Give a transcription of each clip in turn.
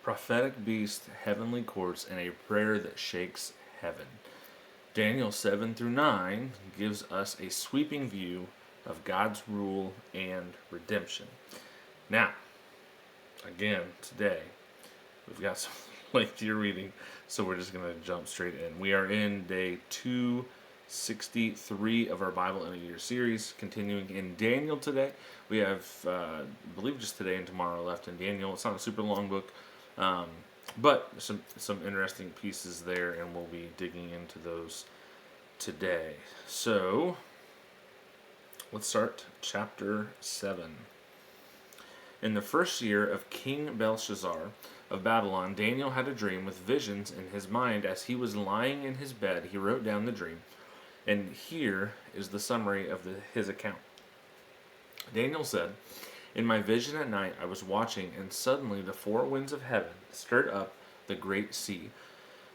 prophetic beast, heavenly courts, and a prayer that shakes heaven. Daniel 7 through 9 gives us a sweeping view of God's rule and redemption. Now, again, today, we've got some lengthier reading, so we're just going to jump straight in. We are in day 263 of our Bible in a Year series, continuing in Daniel today. We have, I believe, just today and tomorrow left in Daniel. It's not a super long book, but some interesting pieces there, and we'll be digging into those today. So, let's start chapter 7. In the first year of King Belshazzar of Babylon, Daniel had a dream with visions in his mind. As he was lying in his bed, he wrote down the dream. And here is the summary of his account. Daniel said, "In my vision at night I was watching, and suddenly the four winds of heaven stirred up the great sea.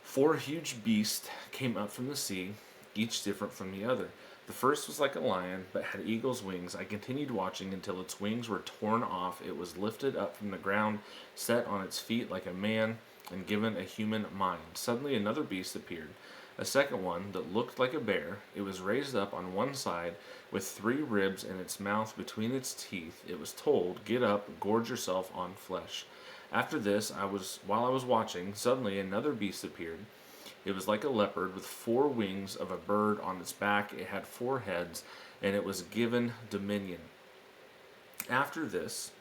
Four huge beasts came up from the sea, each different from the other. The first was like a lion, but had eagle's wings. I continued watching until its wings were torn off. It was lifted up from the ground, set on its feet like a man, and given a human mind. Suddenly another beast appeared, a second one that looked like a bear. It was raised up on one side, with three ribs in its mouth between its teeth. It was told, 'Get up, gorge yourself on flesh.' After this, while I was watching, suddenly another beast appeared. It was like a leopard with four wings of a bird on its back. It had four heads, and it was given dominion. After this,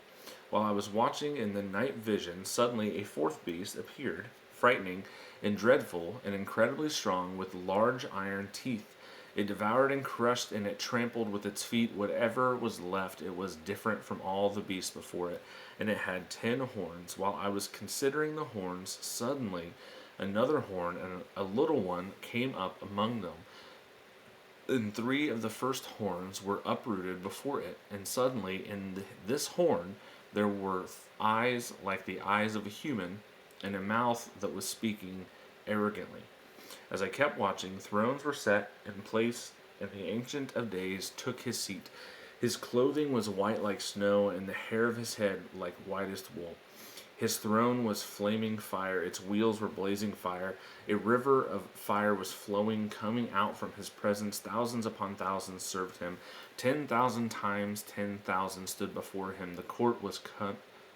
while I was watching in the night vision, suddenly a fourth beast appeared, frightening and dreadful and incredibly strong, with large iron teeth. It devoured and crushed, and it trampled with its feet whatever was left. It was different from all the beasts before it, and it had 10 horns. While I was considering the horns, suddenly another horn and a little one came up among them. And three of the first horns were uprooted before it, and suddenly in this horn there were eyes like the eyes of a human, and a mouth that was speaking arrogantly. As I kept watching, thrones were set in place, and the Ancient of Days took his seat. His clothing was white like snow, and the hair of his head like whitest wool. His throne was flaming fire, its wheels were blazing fire. A river of fire was flowing, coming out from his presence. Thousands upon thousands served him. 10,000 times 10,000 stood before him. The court was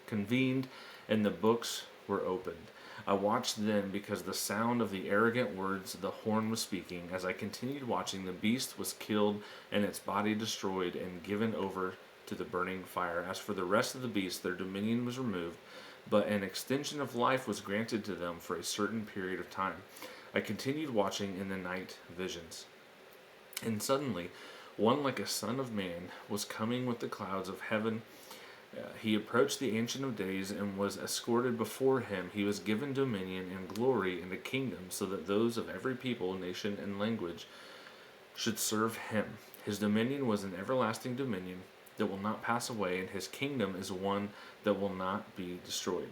convened, and the books were opened. I watched then, because the sound of the arrogant words the horn was speaking. As I continued watching, the beast was killed, and its body destroyed and given over to the burning fire. As for the rest of the beasts, their dominion was removed, but an extension of life was granted to them for a certain period of time. I continued watching in the night visions. And suddenly, one like a son of man was coming with the clouds of heaven. He approached the Ancient of Days and was escorted before him. He was given dominion and glory and a kingdom, so that those of every people, nation, and language should serve him. His dominion was an everlasting dominion that will not pass away, and his kingdom is one that will not be destroyed.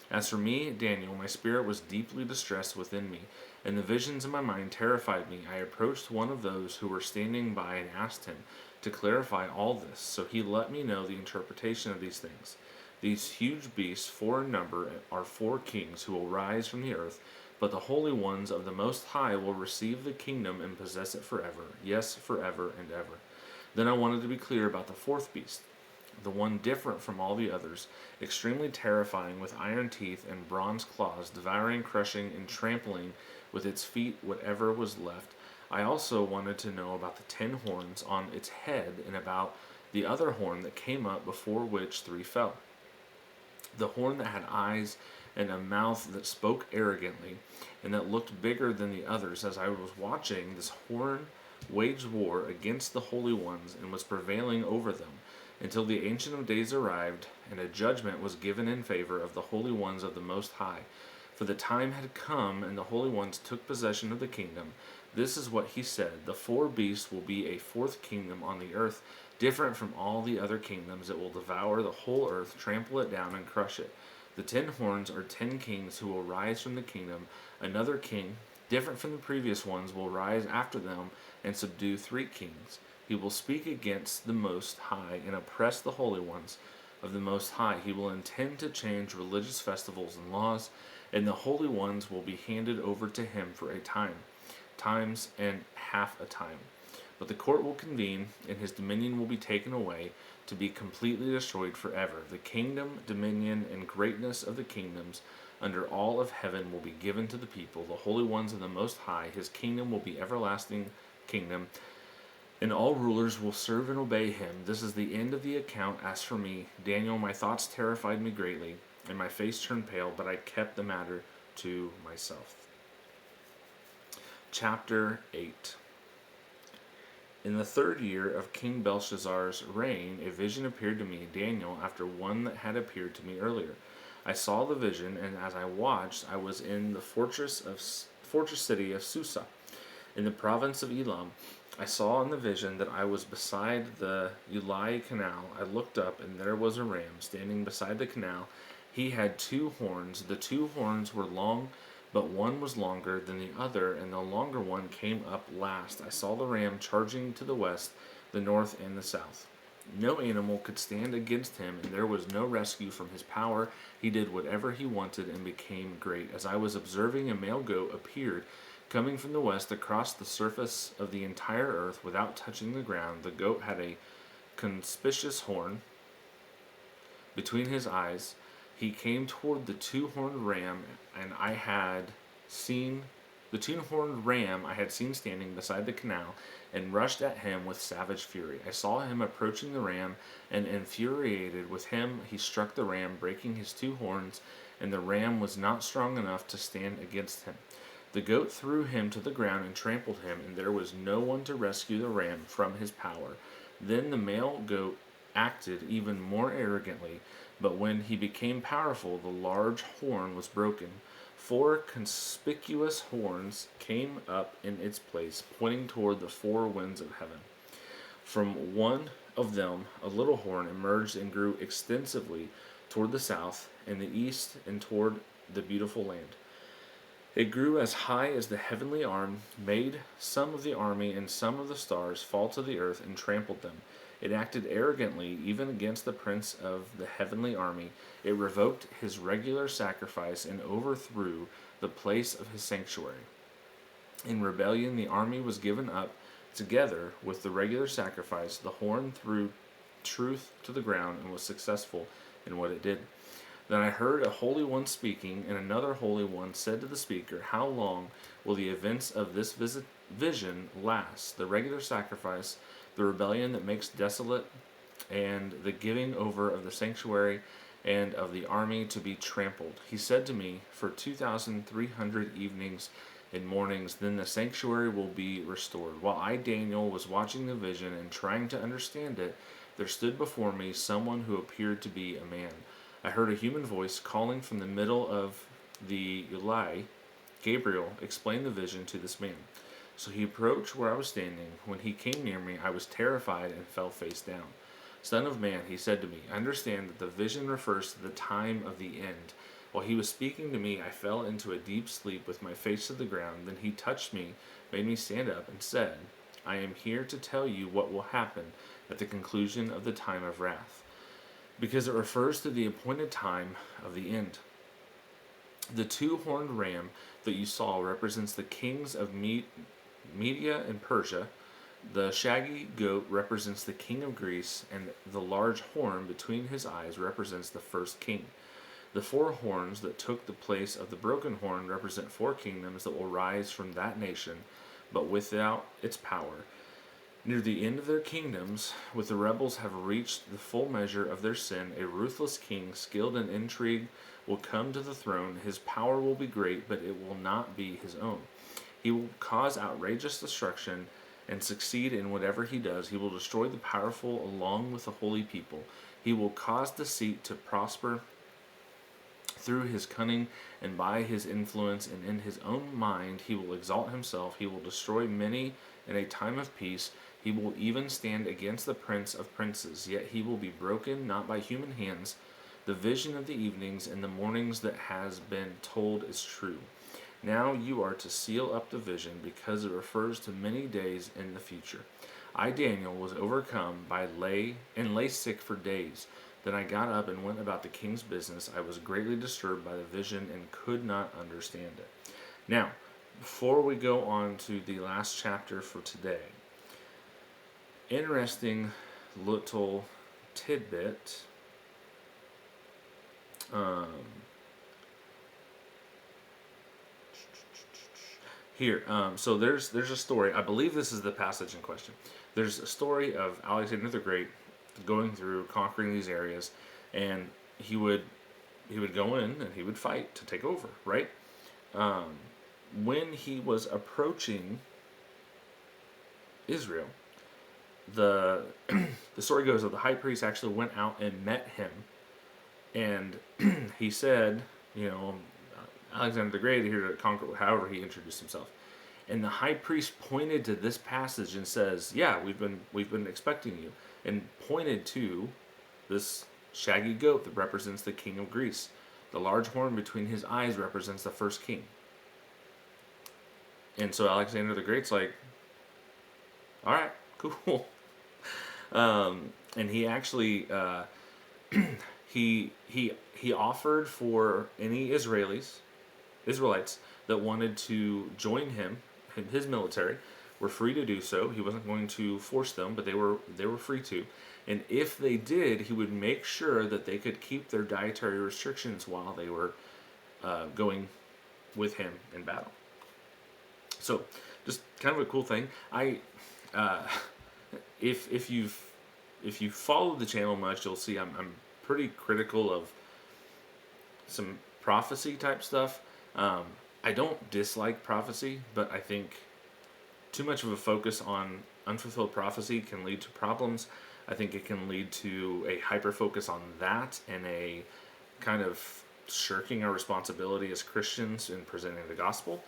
As for me, Daniel, my spirit was deeply distressed within me, and the visions in my mind terrified me. I approached one of those who were standing by and asked him to clarify all this. So he let me know the interpretation of these things. These huge beasts, four in number, are four kings who will rise from the earth, but the holy ones of the Most High will receive the kingdom and possess it forever. Yes, forever and ever. Then I wanted to be clear about the fourth beast, the one different from all the others, extremely terrifying, with iron teeth and bronze claws, devouring, crushing, and trampling with its feet whatever was left. I also wanted to know about the 10 horns on its head, and about the other horn that came up, before which 3 fell. The horn that had eyes and a mouth that spoke arrogantly, and that looked bigger than the others. As I was watching, this horn waged war against the holy ones and was prevailing over them, until the Ancient of Days arrived, and a judgment was given in favor of the holy ones of the Most High. For the time had come, and the holy ones took possession of the kingdom. This is what he said: the 4 beasts will be a fourth kingdom on the earth, different from all the other kingdoms. It will devour the whole earth, trample it down, and crush it. The 10 horns are 10 kings who will rise from the kingdom. Another king, different from the previous ones, will rise after them and subdue 3 kings. He will speak against the Most High and oppress the holy ones of the Most High. He will intend to change religious festivals and laws, and the holy ones will be handed over to him for a time, times and half a time. But the court will convene, and his dominion will be taken away, to be completely destroyed forever. The kingdom, dominion, and greatness of the kingdoms under all of heaven will be given to the people, the holy ones of the Most High. His kingdom will be everlasting kingdom, and all rulers will serve and obey him. This is the end of the account. As for me, Daniel, my thoughts terrified me greatly, and my face turned pale, but I kept the matter to myself. Chapter 8. In the 3rd year of King Belshazzar's reign, a vision appeared to me, Daniel, after one that had appeared to me earlier. I saw the vision, and as I watched, I was in the fortress city of Susa, in the province of Elam. I saw in the vision that I was beside the Ulai canal. I looked up, and there was a ram standing beside the canal. He had 2 horns. The 2 horns were long, but one was longer than the other, and the longer one came up last. I saw the ram charging to the west, the north, and the south. No animal could stand against him, and there was no rescue from his power. He did whatever he wanted and became great. As I was observing, a male goat appeared, coming from the west across the surface of the entire earth without touching the ground. The goat had a conspicuous horn between his eyes. He came toward the 2-horned ram, and I had seen standing beside the canal, and rushed at him with savage fury. I saw him approaching the ram, and infuriated with him, he struck the ram, breaking his 2 horns, and the ram was not strong enough to stand against him. The goat threw him to the ground and trampled him, and there was no one to rescue the ram from his power. Then the male goat acted even more arrogantly, but when he became powerful, the large horn was broken. 4 conspicuous horns came up in its place, pointing toward the 4 winds of heaven. From one of them, a little horn emerged and grew extensively toward the south and the east and toward the beautiful land. It grew as high as the heavenly arm, made some of the army and some of the stars fall to the earth, and trampled them. It acted arrogantly even against the prince of the heavenly army. It revoked his regular sacrifice and overthrew the place of his sanctuary. In rebellion, the army was given up together with the regular sacrifice. The horn threw truth to the ground and was successful in what it did. Then I heard a holy one speaking, and another holy one said to the speaker, "How long will the events of this vision last? The regular sacrifice, the rebellion that makes desolate, and the giving over of the sanctuary and of the army to be trampled." He said to me, "For 2,300 evenings and mornings, then the sanctuary will be restored." While I, Daniel, was watching the vision and trying to understand it, there stood before me someone who appeared to be a man. I heard a human voice calling from the middle of the Ulai. Gabriel explained the vision to this man. So he approached where I was standing. When he came near me, I was terrified and fell face down. "Son of man," he said to me, "understand that the vision refers to the time of the end." While he was speaking to me, I fell into a deep sleep with my face to the ground. Then he touched me, made me stand up, and said, "I am here to tell you what will happen at the conclusion of the time of wrath, because it refers to the appointed time of the end. The 2-horned ram that you saw represents the kings of Media and Persia. The shaggy goat represents the king of Greece, and the large horn between his eyes represents the first king. The 4 horns that took the place of the broken horn represent 4 kingdoms that will rise from that nation, but without its power. Near the end of their kingdoms, with the rebels have reached the full measure of their sin, a ruthless king, skilled in intrigue, will come to the throne. His power will be great, but it will not be his own. He will cause outrageous destruction and succeed in whatever he does. He will destroy the powerful along with the holy people. He will cause deceit to prosper through his cunning and by his influence, and in his own mind he will exalt himself. He will destroy many in a time of peace. He will even stand against the prince of princes, yet he will be broken, not by human hands. The vision of the evenings and the mornings that has been told is true. Now you are to seal up the vision, because it refers to many days in the future. I, Daniel, was overcome by lay sick for days. Then I got up and went about the king's business. I was greatly disturbed by the vision and could not understand it. Now, before we go on to the last chapter for today, interesting little tidbit. So there's a story. I believe this is the passage in question. There's a story of Alexander the Great going through conquering these areas, and he would go in and he would fight to take over. Right. When he was approaching Israel, the the story goes that the high priest actually went out and met him, and he said, Alexander the Great here to conquer, however he introduced himself. And the high priest pointed to this passage and says, "Yeah, we've been expecting you," and pointed to this shaggy goat that represents the king of Greece. The large horn between his eyes represents the first king. And so Alexander the Great's like, "All right, cool." And he actually he offered for any Israelites that wanted to join him in his military were free to do so. He wasn't going to force them, but they were free to. And if they did, he would make sure that they could keep their dietary restrictions while they were going with him in battle. So, just kind of a cool thing. If you follow the channel much, you'll see I'm pretty critical of some prophecy type stuff. I don't dislike prophecy, but I think too much of a focus on unfulfilled prophecy can lead to problems. I think it can lead to a hyper focus on that and a kind of shirking our responsibility as Christians in presenting the gospel.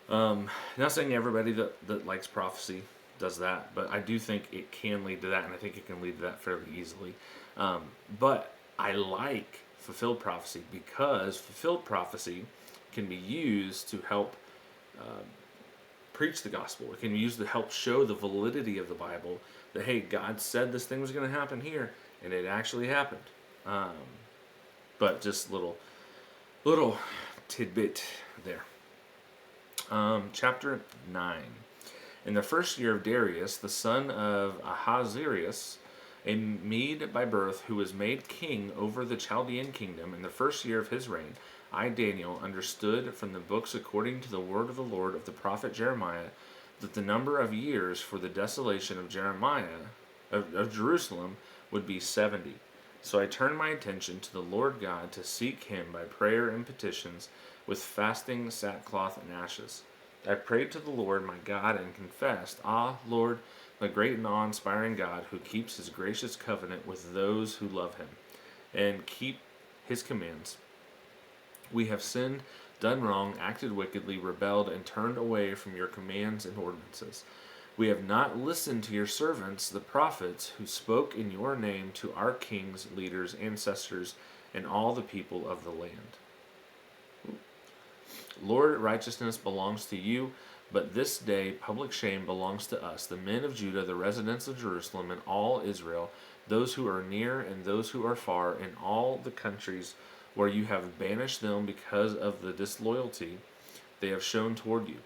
Not saying everybody that likes prophecy does that, but I do think it can lead to that, and I think it can lead to that fairly easily. But I like fulfilled prophecy because fulfilled prophecy can be used to help preach the gospel. It can be used to help show the validity of the Bible, that, hey, God said this thing was going to happen here, and it actually happened. But just little tidbit there. Chapter 9. In the first year of Darius, the son of Ahasuerus, a Mede by birth, who was made king over the Chaldean kingdom, in the first year of his reign, I, Daniel, understood from the books according to the word of the Lord of the prophet Jeremiah, that the number of years for the desolation of Jerusalem would be 70. So I turned my attention to the Lord God to seek him by prayer and petitions, with fasting, sackcloth, and ashes. I prayed to the Lord my God and confessed, "Ah, Lord, the great and awe-inspiring God, who keeps his gracious covenant with those who love him and keep his commands. We have sinned, done wrong, acted wickedly, rebelled, and turned away from your commands and ordinances. We have not listened to your servants, the prophets, who spoke in your name to our kings, leaders, ancestors, and all the people of the land. Lord, righteousness belongs to you, but this day public shame belongs to us, the men of Judah, the residents of Jerusalem, and all Israel, those who are near and those who are far, in all the countries where you have banished them because of the disloyalty they have shown toward you.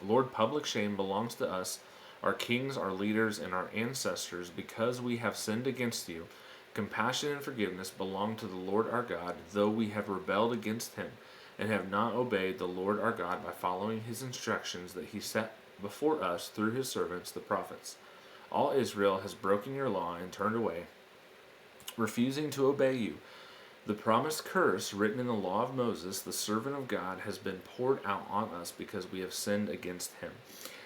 Lord, public shame belongs to us, our kings, our leaders, and our ancestors, because we have sinned against you. Compassion and forgiveness belong to the Lord our God, though we have rebelled against him, and have not obeyed the Lord our God by following his instructions that he set before us through his servants the prophets. All Israel has broken your law and turned away, refusing to obey you. The promised curse written in the law of Moses, the servant of God, has been poured out on us because we have sinned against him.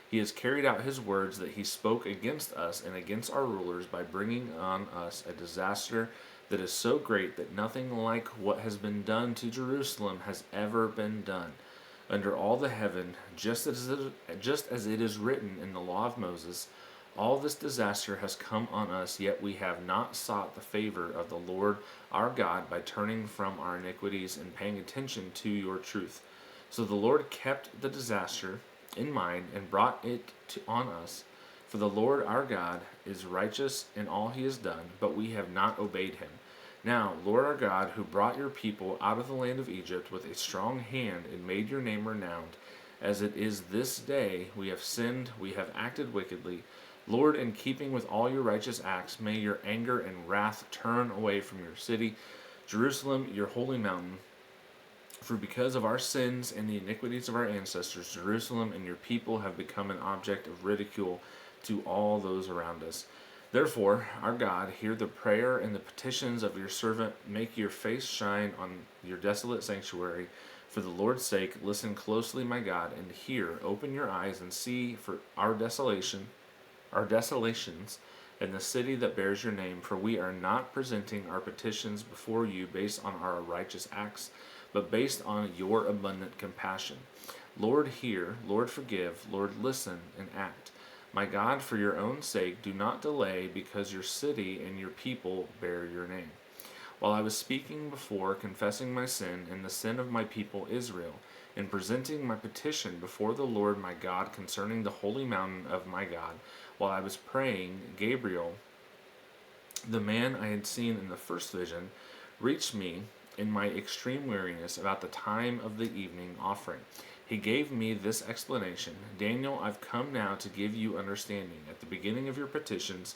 He has carried out his words that he spoke against us and against our rulers by bringing on us a disaster that is so great that nothing like what has been done to Jerusalem has ever been done under all the heaven, just as it is written in the law of Moses. All this disaster has come on us, yet we have not sought the favor of the Lord our God by turning from our iniquities and paying attention to your truth. So the Lord kept the disaster in mind and brought it on us. For the Lord our God is righteous in all he has done, but we have not obeyed him. Now, Lord our God, who brought your people out of the land of Egypt with a strong hand and made your name renowned, as it is this day, we have sinned, we have acted wickedly. Lord, in keeping with all your righteous acts, may your anger and wrath turn away from your city, Jerusalem, your holy mountain. For because of our sins and the iniquities of our ancestors, Jerusalem and your people have become an object of ridicule to all those around us. Therefore, our God, hear the prayer and the petitions of your servant. Make your face shine on your desolate sanctuary. For the Lord's sake, listen closely, my God, and hear. Open your eyes and see for our desolations, and the city that bears your name. For we are not presenting our petitions before you based on our righteous acts, but based on your abundant compassion. Lord, hear. Lord, forgive. Lord, listen and act. My God, for your own sake, do not delay, because your city and your people bear your name. While I was speaking before, confessing my sin and the sin of my people Israel, and presenting my petition before the Lord my God concerning the holy mountain of my God, while I was praying, Gabriel, the man I had seen in the first vision, reached me in my extreme weariness about the time of the evening offering. He gave me this explanation: Daniel, I've come now to give you understanding. At the beginning of your petitions,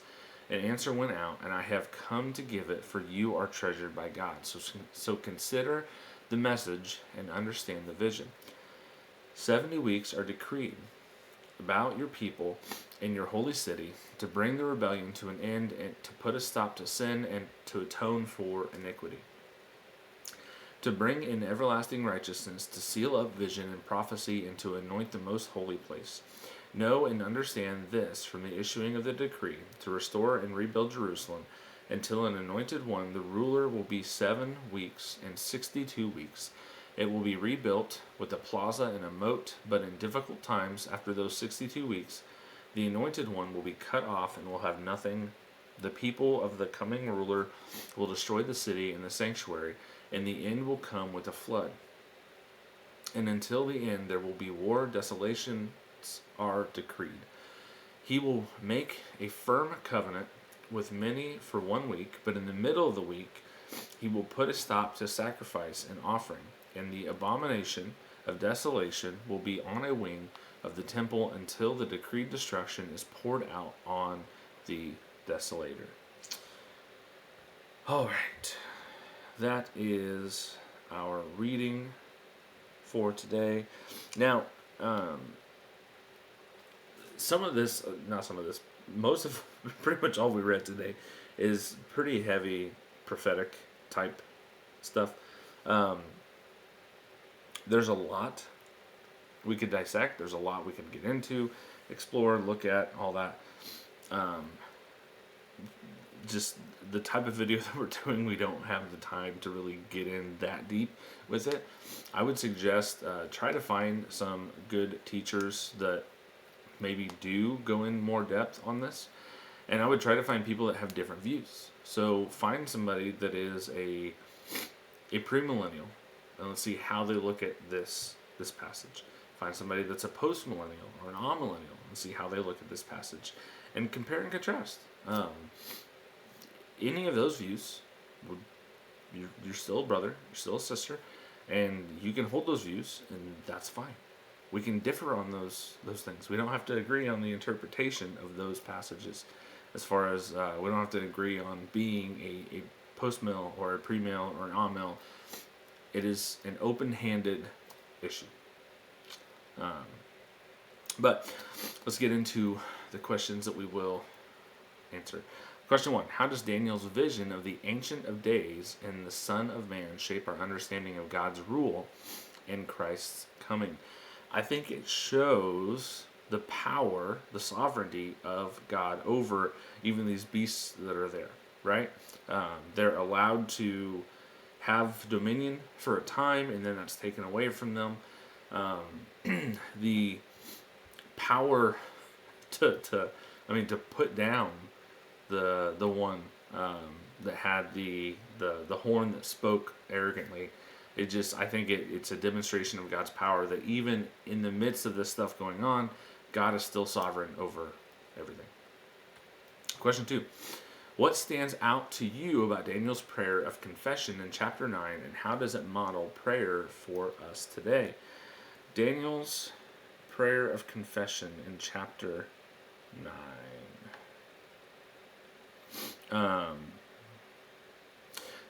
an answer went out, and I have come to give it, for you are treasured by God. So consider the message and understand the vision. 70 weeks are decreed about your people in your holy city, to bring the rebellion to an end, and to put a stop to sin, and to atone for iniquity, to bring in everlasting righteousness, to seal up vision and prophecy, and to anoint the most holy place. Know and understand this from the issuing of the decree, to restore and rebuild Jerusalem, until an anointed one, the ruler, will be 7 weeks and 62 weeks. It will be rebuilt with a plaza and a moat, but in difficult times, after those 62 weeks, the anointed one will be cut off and will have nothing. The people of the coming ruler will destroy the city and the sanctuary, and the end will come with a flood. And until the end there will be war, desolations are decreed. He will make a firm covenant with many for 1 week, but in the middle of the week he will put a stop to sacrifice and offering, and the abomination of desolation will be on a wing of the temple until the decreed destruction is poured out on the desolator. All right. That is our reading for today. Now, most of, pretty much all we read today is pretty heavy prophetic type stuff. There's a lot we could dissect. There's a lot we could get into, explore, look at, all that. Just the type of video that we're doing, we don't have the time to really get in that deep with it. I would suggest try to find some good teachers that maybe do go in more depth on this, and I would try to find people that have different views. So find somebody that is a premillennial, and let's see how they look at this passage. Find somebody that's a postmillennial or an amillennial, and see how they look at this passage, and compare and contrast. Any of those views, you're still a brother, you're still a sister, and you can hold those views, and that's fine. We can differ on those things. We don't have to agree on the interpretation of those passages, as far as we don't have to agree on being a post-mill or a pre-mill or an on-mill. It is an open-handed issue. But let's get into the questions that we will answer. Question 1. How does Daniel's vision of the Ancient of Days and the Son of Man shape our understanding of God's rule and Christ's coming? I think it shows the power, the sovereignty of God over even these beasts that are there, right? They're allowed to have dominion for a time, and then that's taken away from them. The power to put down the one that had the horn that spoke arrogantly. I think it's a demonstration of God's power, that even in the midst of this stuff going on, God is still sovereign over everything. Question 2. What stands out to you about Daniel's prayer of confession in chapter 9, and how does it model prayer for us today? Daniel's prayer of confession in chapter 9.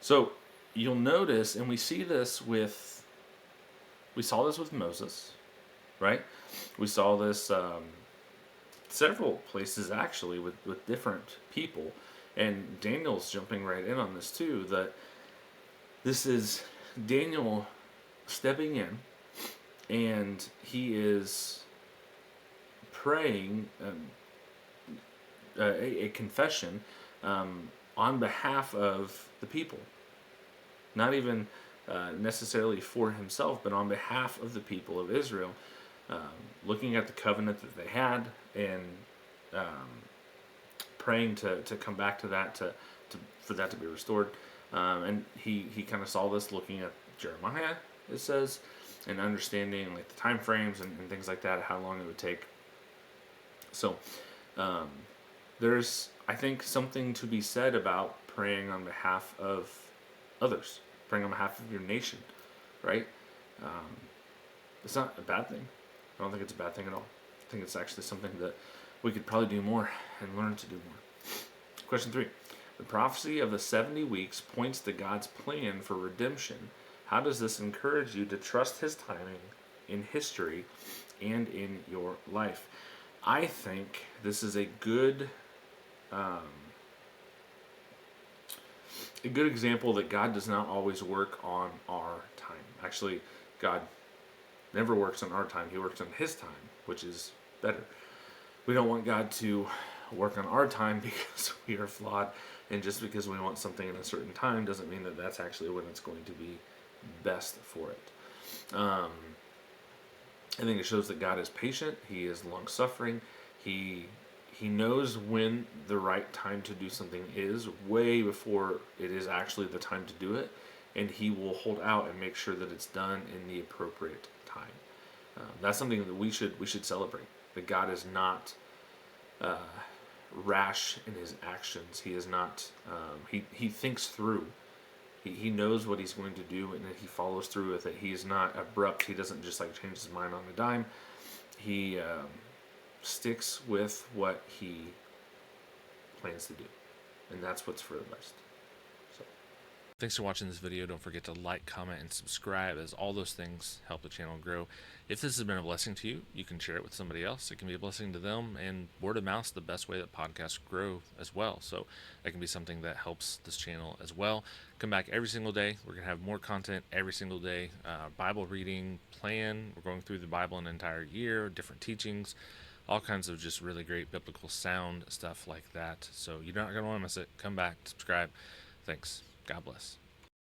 So you'll notice, and we saw this with Moses, right? We saw this several places actually with different people, and Daniel's jumping right in on this too. That this is Daniel stepping in, and he is praying a confession on behalf of the people, not even necessarily for himself, but on behalf of the people of Israel, looking at the covenant that they had, and praying to come back to that, for that to be restored. And he kind of saw this looking at Jeremiah, it says, and understanding like the time frames and things like that, how long it would take. So there's, I think, something to be said about praying on behalf of others, praying on behalf of your nation, right? It's not a bad thing. I don't think it's a bad thing at all. I think it's actually something that we could probably do more and learn to do more. Question 3. The prophecy of the 70 weeks points to God's plan for redemption. How does this encourage you to trust His timing in history and in your life? I think this is a good example that God does not always work on our time. Actually, God never works on our time. He works on His time, which is better. We don't want God to work on our time because we are flawed, and just because we want something in a certain time doesn't mean that that's actually when it's going to be best for it. I think it shows that God is patient. He is long-suffering. He knows when the right time to do something is, way before it is actually the time to do it, and He will hold out and make sure that it's done in the appropriate time. That's something that we should celebrate. That God is not rash in His actions. He is not. He thinks through. He knows what He's going to do, and that He follows through with it. He is not abrupt. He doesn't just like change His mind on a dime. He sticks with what He plans to do, and that's what's for the best. So, Thanks for watching this video. Don't forget to like, comment, and subscribe, as all those things help the channel grow. If this has been a blessing to you, you can share it with somebody else. It can be a blessing to them, and word of mouth is the best way that podcasts grow as well. So that can be something that helps this channel as well. Come back every single day. We're going to have more content every single day. Bible reading plan. We're going through the Bible an entire year, different teachings, all kinds of just really great biblical sound stuff like that. So you're not going to want to miss it. Come back, subscribe. Thanks. God bless.